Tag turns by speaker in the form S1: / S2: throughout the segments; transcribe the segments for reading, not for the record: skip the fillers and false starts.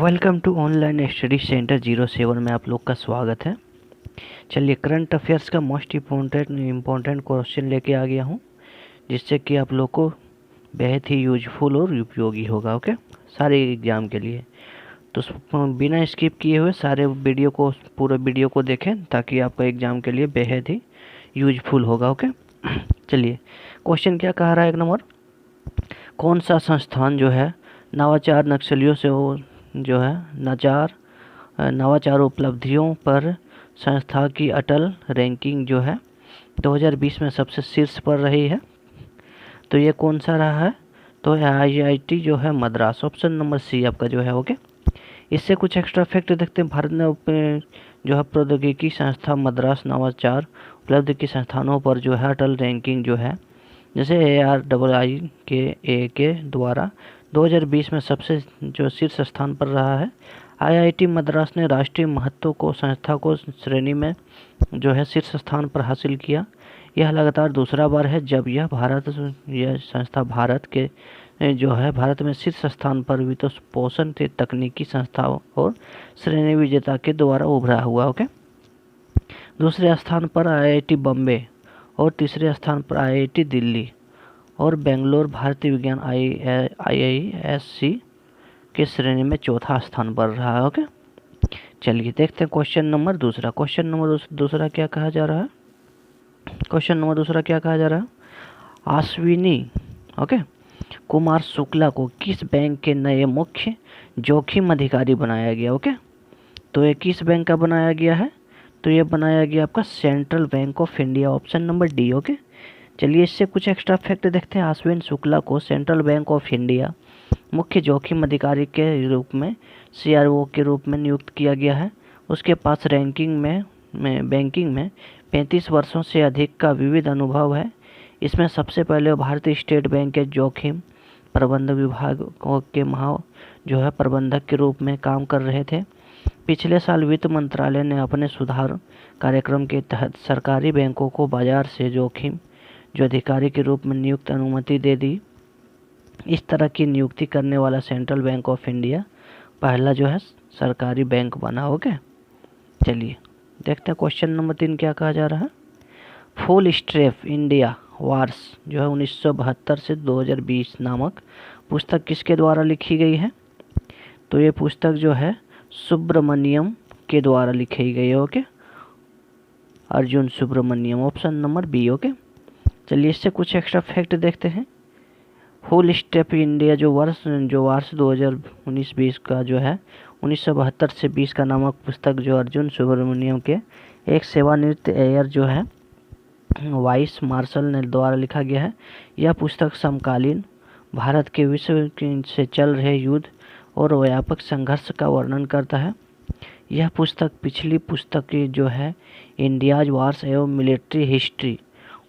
S1: Welcome to online study centre 07 में आप लोग का स्वागत है। चलिए, करंट अफेयर्स का मोस्ट इम्पोर्टेंट क्वेश्चन लेके आ गया हूँ, जिससे कि आप लोग को बेहद ही यूजफुल और उपयोगी होगा। ओके, सारे एग्ज़ाम के लिए। तो बिना स्किप किए हुए सारे पूरे वीडियो को देखें, ताकि आपका एग्ज़ाम के लिए बेहद ही यूजफुल होगा। ओके, चलिए, क्वेश्चन क्या कह रहा है। 1 नंबर, कौन सा संस्थान जो है नवाचार नक्सलियों से जो है नवाचार उपलब्धियों पर संस्था की अटल रैंकिंग जो है 2020 में सबसे शीर्ष पर रही है? तो ये कौन सा रहा है? तो IIT जो है मद्रास, ऑप्शन नंबर सी आपका जो है। ओके, इससे कुछ एक्स्ट्रा फैक्ट देखते हैं। भारत में जो है प्रौद्योगिकी संस्था मद्रास नवाचार उपलब्धि की संस्थानों पर जो है अटल रैंकिंग जो है, जैसे ARIIA के द्वारा 2020 में सबसे जो शीर्ष स्थान पर रहा है। IIT मद्रास ने राष्ट्रीय महत्व को संस्था को श्रेणी में जो है शीर्ष स्थान पर हासिल किया। यह लगातार दूसरा बार है जब यह संस्था भारत में शीर्ष स्थान पर वित्त पोषण के तकनीकी संस्थाओं और श्रेणी विजेता के द्वारा उभरा हुआ। ओके, दूसरे स्थान पर IIT बॉम्बे और तीसरे स्थान पर IIT दिल्ली और बेंगलोर भारतीय विज्ञान IISc के श्रेणी में चौथा स्थान पर रहा है। ओके, चलिए देखते हैं क्वेश्चन नंबर दूसरा। क्वेश्चन नंबर दूसरा क्या कहा जा रहा है? क्वेश्चन नंबर दूसरा क्या कहा जा रहा है? अश्विनी कुमार शुक्ला को किस बैंक के नए मुख्य जोखिम अधिकारी बनाया गया? ओके, तो ये किस बैंक का बनाया गया है? तो ये बनाया गया आपका central bank of India, option number D. Okay, चलिए इससे कुछ एक्स्ट्रा फैक्ट देखते हैं। अश्विन शुक्ला को सेंट्रल बैंक ऑफ इंडिया मुख्य जोखिम अधिकारी के रूप में CRO के रूप में नियुक्त किया गया है। उसके पास बैंकिंग में 35 वर्षों से अधिक का विविध अनुभव है। इसमें सबसे पहले भारतीय स्टेट बैंक के जोखिम प्रबंधन विभाग के प्रबंधक के रूप में काम कर रहे थे। पिछले साल वित्त मंत्रालय ने अपने सुधार कार्यक्रम के तहत सरकारी बैंकों को बाजार से जोखिम अधिकारी के रूप में नियुक्त अनुमति दे दी। इस तरह की नियुक्ति करने वाला सेंट्रल बैंक ऑफ इंडिया पहला जो है सरकारी बैंक बना। ओके, चलिए देखते हैं क्वेश्चन नंबर 3 क्या कहा जा रहा है। फुल स्ट्रेप इंडिया वार्स जो है 1972 से 2020 नामक पुस्तक किसके द्वारा लिखी गई है? तो ये पुस्तक जो है सुब्रमण्यम के द्वारा लिखी गई है। Okay, Arjun Subramaniam, option number B. Okay, चलिए इससे कुछ एक्स्ट्रा फैक्ट देखते हैं। फुल स्टेप इंडिया जो वर्ष 2019-20 का जो है 1972 से 20 का नामक पुस्तक जो अर्जुन सुब्रमण्यम के एक सेवानिवृत्त एयर जो है वाइस मार्शल ने द्वारा लिखा गया है। यह पुस्तक समकालीन भारत के विश्व से चल रहे युद्ध और व्यापक संघर्ष का वर्णन करता है। यह पुस्तक पिछली पुस्तक जो है इंडियाज वार्स एवं मिलिट्री हिस्ट्री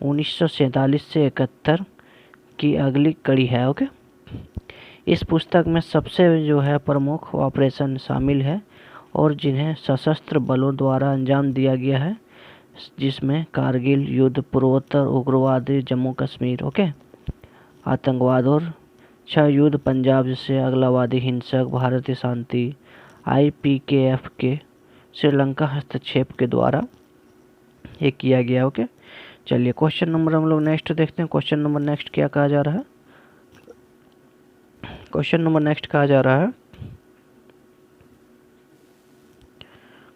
S1: 1947 से 71 की अगली कड़ी है। ओके, इस पुस्तक में सबसे जो है प्रमुख ऑपरेशन शामिल है और जिन्हें सशस्त्र बलों द्वारा अंजाम दिया गया है, जिसमें कारगिल युद्ध, पूर्वोत्तर उग्रवादी जम्मू कश्मीर, ओके, आतंकवाद और 6 युद्ध, पंजाब जैसे अगलावादी हिंसक, भारतीय शांति, IPKF के श्रीलंका हस्तक्षेप के द्वारा ये किया गया। ओके, चलिए क्वेश्चन नंबर हम लोग नेक्स्ट देखते हैं। क्वेश्चन नंबर नेक्स्ट क्या कहा जा रहा है? क्वेश्चन नंबर नेक्स्ट कहा जा रहा है,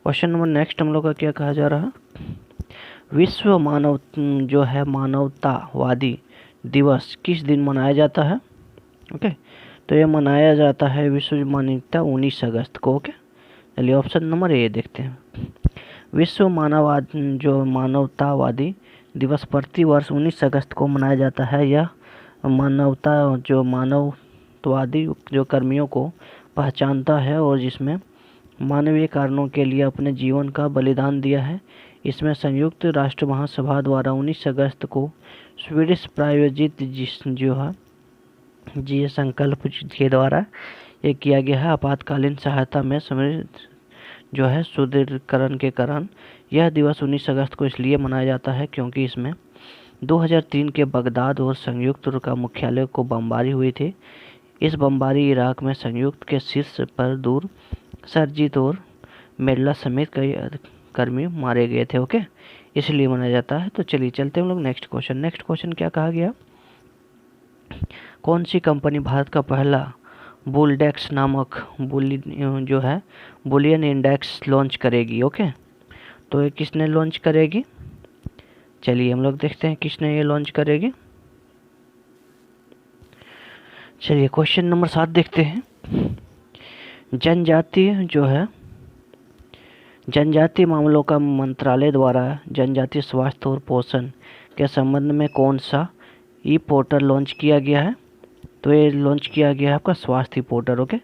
S1: क्वेश्चन नंबर नेक्स्ट हम लोग का क्या कहा जा रहा है? विश्व मानवतावादी दिवस किस दिन मनाया जाता है? ओके, तो ये मनाया जाता है विश्व मानवता 19 अगस्त को। ओके, चलिए ऑप्शन नंबर ए देखते हैं। विश्व मानवतावादी दिवस प्रति वर्ष 19 अगस्त को मनाया जाता है। यह मानवतावादी जो कर्मियों को पहचानता है और जिसमें मानवीय कारणों के लिए अपने जीवन का बलिदान दिया है। इसमें संयुक्त राष्ट्र महासभा द्वारा 19 अगस्त को स्वीडिश प्रायोजित जी संकल्प के द्वारा ये किया गया है। आपातकालीन सहायता में जो है सुदृढ़ीकरण के कारण यह दिवस 19 अगस्त को इसलिए मनाया जाता है क्योंकि इसमें 2003 के बगदाद और संयुक्त का मुख्यालय को बमबारी हुई थी। इस बमबारी इराक में संयुक्त के शीर्ष पर दूर सरजीत और मेरला समेत कई कर्मी मारे गए थे। ओके, इसलिए मनाया जाता है। तो चलिए चलते हैं हम लोग नेक्स्ट क्वेश्चन क्या कहा गया, कौन सी कंपनी भारत का पहला बुलडेक्स नामक बुलियन इंडेक्स लॉन्च करेगी। ओके, तो ये किसने लॉन्च करेगी, चलिए हम लोग देखते हैं किसने ये लॉन्च करेगी। चलिए क्वेश्चन नंबर 7 देखते हैं। जनजातीय मामलों का मंत्रालय द्वारा जनजातीय स्वास्थ्य और पोषण के संबंध में कौन सा ई पोर्टल लॉन्च किया गया है, तो ये लॉन्च किया गया है आपका स्वास्थ्य पोर्टल। ओके,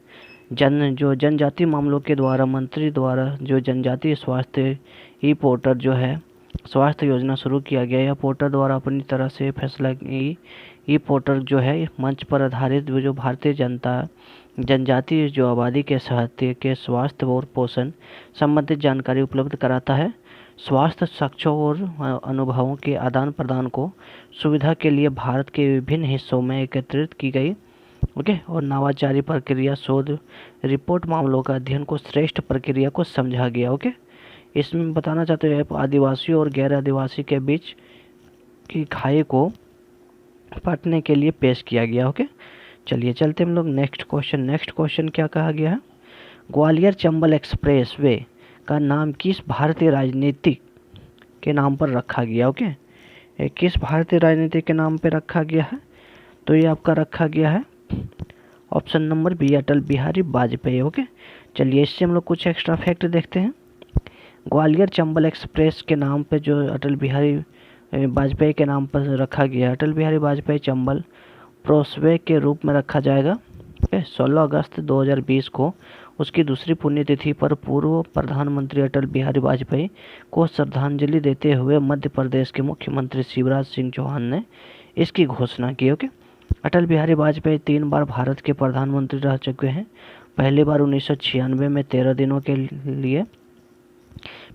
S1: जनजातीय मामलों के द्वारा मंत्री द्वारा जो जनजातीय स्वास्थ्य ई पोर्टल जो है स्वास्थ्य योजना शुरू किया गया। यह पोर्टल द्वारा अपनी तरह से फैसला ई पोर्टल जो है मंच पर आधारित जो भारतीय जनजातीय जो आबादी के साहित्य के स्वास्थ्य और पोषण संबंधित जानकारी उपलब्ध कराता है। स्वास्थ्य साक्ष्यों और अनुभवों के आदान प्रदान को सुविधा के लिए भारत के विभिन्न हिस्सों में एकत्रित की गई। ओके, और नवाचारी प्रक्रिया शोध रिपोर्ट मामलों का अध्ययन को श्रेष्ठ प्रक्रिया को समझा गया। ओके, इसमें बताना चाहते हैं आदिवासियों और गैर आदिवासी के बीच की खाई को पाटने के लिए पेश किया गया। ओके, चलिए चलते हम लोग नेक्स्ट क्वेश्चन क्या कहा गया है, ग्वालियर चंबल एक्सप्रेस वे का नाम किस भारतीय राजनीतिक के नाम पर रखा गया। ओके, किस भारतीय राजनीतिक के नाम पर रखा गया है, तो ये आपका रखा गया है option number B, Atal Bihari Vajpayee. Okay, चलिए इससे हम लोग कुछ एक्स्ट्रा फैक्ट देखते हैं। ग्वालियर चंबल एक्सप्रेस के नाम पे जो अटल बिहारी वाजपेयी के नाम पर रखा गया, अटल बिहारी वाजपेयी चंबल एक्सप्रेसवे के रूप में रखा जाएगा। 16 अगस्त 2020 को उसकी दूसरी पुण्यतिथि पर पूर्व प्रधानमंत्री अटल बिहारी वाजपेयी को श्रद्धांजलि देते हुए मध्य प्रदेश के मुख्यमंत्री शिवराज सिंह चौहान ने इसकी घोषणा की। ओके, अटल बिहारी वाजपेयी 3 बार भारत के प्रधानमंत्री रह चुके हैं। पहली बार 1996 में 13 दिनों के लिए,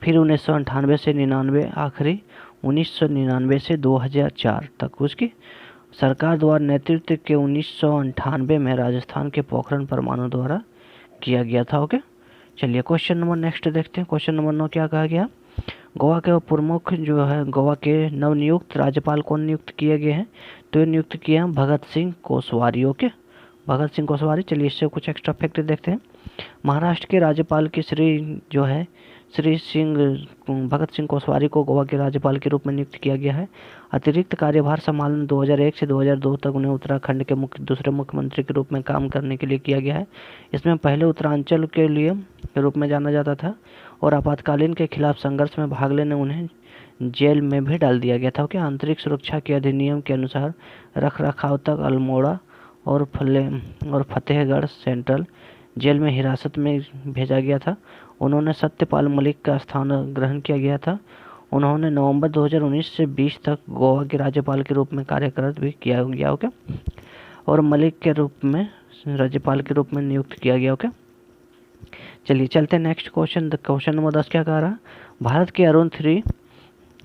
S1: फिर 1998 से 99, आखिरी 1999 से 2004 तक उसकी सरकार द्वारा नेतृत्व के 1998 में राजस्थान के पोखरण परमाणु द्वारा किया गया था। ओके, चलिए क्वेश्चन नंबर नेक्स्ट देखते हैं। क्वेश्चन नंबर 9 क्या कहा गया, गोवा के प्रमुख जो है गोवा के नवनियुक्त राज्यपाल कौन नियुक्त किए गए हैं, तो नियुक्त किए हैं भगत सिंह कोश्यारी। ओके, भगत सिंह कोश्यारी। चलिए इससे कुछ एक्स्ट्रा फैक्ट देखते हैं। महाराष्ट्र के राज्यपाल की भगत सिंह कोश्यारी को गोवा के राज्यपाल के रूप में नियुक्त किया गया है। अतिरिक्त कार्यभार संभालने 2001 से 2002 तक उन्हें उत्तराखंड के दूसरे मुख्यमंत्री के रूप में काम करने के लिए किया गया है। इसमें पहले उत्तरांचल के रूप में जाना जाता था और आपातकालीन के खिलाफ संघर्ष में भाग लेने उन्हें जेल में भी डाल दिया गया था। कि आंतरिक सुरक्षा के अधिनियम के अनुसार रख रखाव तक अल्मोड़ा और फतेहगढ़ सेंट्रल जेल में हिरासत में भेजा गया था। उन्होंने सत्यपाल मलिक का स्थान ग्रहण किया गया था। उन्होंने नवंबर 2019 से 20 तक गोवा के राज्यपाल के रूप में कार्यरत भी किया गया। ओके, और मलिक के रूप में राज्यपाल के रूप में नियुक्त किया गया। ओके, चलिए चलते हैं नेक्स्ट क्वेश्चन नंबर 10 क्या कह रहा, भारत के अरुण 3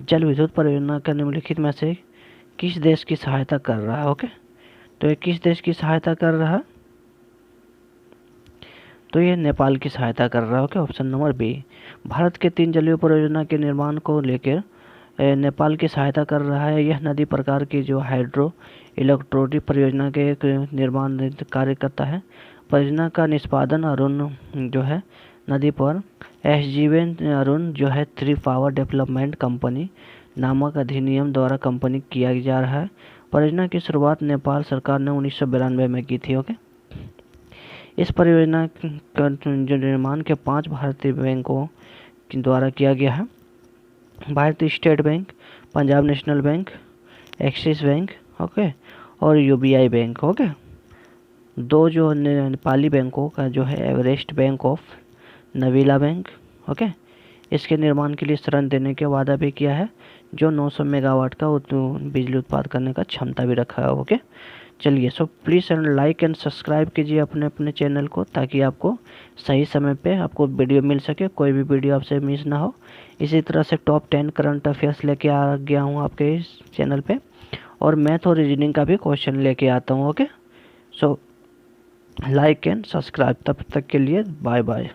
S1: जल विद्युत परियोजना का निम्नलिखित में से किस देश की सहायता कर रहा है। ओके, तो ये किस देश की सहायता कर रहा है, तो ये नेपाल की सहायता कर रहा है। Okay, option number B, Bharat के 3 जलीय परियोजना के निर्माण को लेकर नेपाल की सहायता कर रहा है। यह नदी प्रकार की जो हाइड्रो इलेक्ट्रोनिक परियोजना के एक निर्माण कार्य करता है। परियोजना का निष्पादन अरुण जो है नदी पर SJVN अरुण जो है 3 पावर डेवलपमेंट कंपनी नामक अधिनियम द्वारा कंपनी किया जा रहा है। परियोजना की शुरुआत नेपाल सरकार ने 1992 में की थी। ओके, इस परियोजना का जो निर्माण के 5 भारतीय बैंकों द्वारा किया गया है, Bharatiya State Bank, Punjab National Bank, Axis Bank, okay, और UBI बैंक। ओके, 2 जो नेपाली बैंकों का जो है एवरेस्ट बैंक ऑफ नवीला बैंक। ओके, इसके निर्माण के लिए ऋण देने के वादा भी किया है, जो 900 मेगावाट का बिजली उत्पादन करने का क्षमता भी रखा है। ओके, चलिए so please like and subscribe कीजिए अपने चैनल को, ताकि आपको सही समय पे आपको वीडियो मिल सके, कोई भी वीडियो आपसे मिस ना हो। इसी तरह से टॉप 10 करंट अफेयर्स लेके आ गया हूँ आपके इस चैनल पे, और मैथ और रीजनिंग का भी क्वेश्चन लेके आता हूँ। Okay, so like and subscribe. तब तक के लिए बाय बाय।